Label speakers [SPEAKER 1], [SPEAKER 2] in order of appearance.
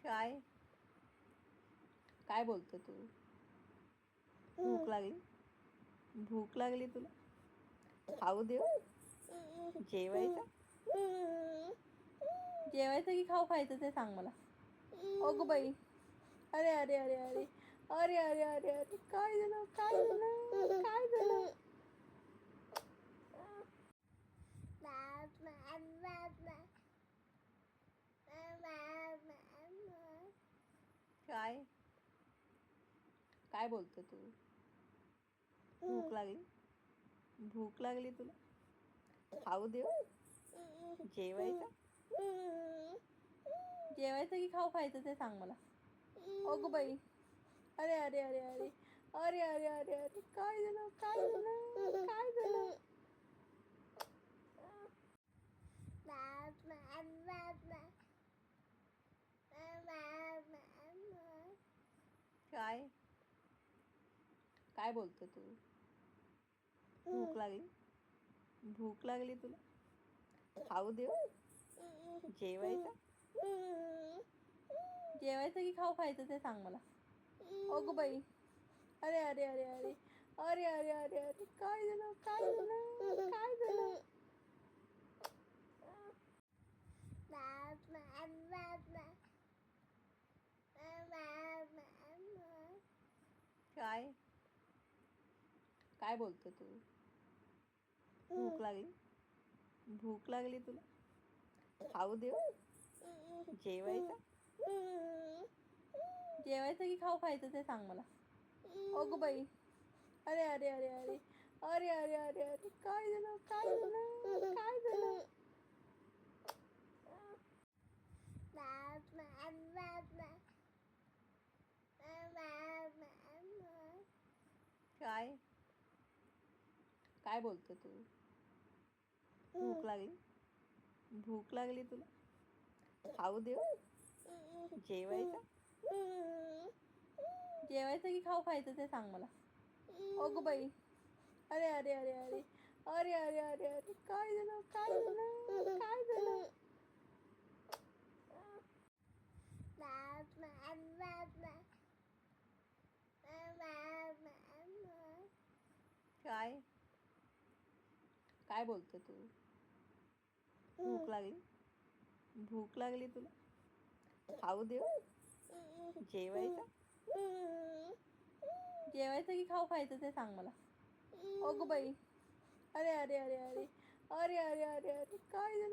[SPEAKER 1] काय काय बोलतो तू? भूक लागली? भूक लागली तुला? खाऊ देऊ? जेवायचं? जेवायचं की खाऊ खायचं ते सांग मला. अगं बाई! अरे, अरे, अरे, अरे! अरे, अरे, अरे, अरे! काय झालं? काय झालं? काय झालं? काय काय बोलतो तू? भूक लागली? भूक लागली तुला? खाऊ देऊ? जेवायचं? जेवायचं की खाऊ खायचं ते सांग मला. अगं बाई! अरे, अरे, अरे, अरे! अरे, अरे, अरे, अरे! काय झालं? काय झालं? काय झालं? काय काय बोलतो तू? भूक लागली? भूक लागली तुला? खाऊ देऊ? जेवायचं? जेवायचं की खाऊ खायचं ते सांग मला. अगं बाई! अरे, अरे, अरे, अरे! अरे, अरे, अरे, अरे! काय झालं? काय झालं? काय झालं? काय काय बोलतो तू? भूक लागली? भूक लागली तुला? खाऊ देऊ? जेवायचं? जेवायचं की खाऊ खायचं ते सांग मला. अगं बाई! अरे, अरे, अरे, अरे! अरे, अरे, अरे, अरे! काय झालं? काय झालं? काय झालं? काय काय बोलतो तू? भूक लागली? भूक लागली तुला? खाऊ देऊ? जेवायचं? जेवायचं की खाऊ खायचं ते सांग मला. अगं बाई! अरे, अरे, अरे, अरे! अरे, अरे, अरे, अरे! काय झालं? काय झालं? काय झालं? काय काय बोलतो तू? भूक लागली? भूक लागली तुला? खाऊ देऊ? जेवायचं? जेवायचं की खाऊ खायचं ते सांग मला. अगं बाई! अरे, अरे, अरे, अरे! अरे, अरे, अरे, अरे! काय झालं?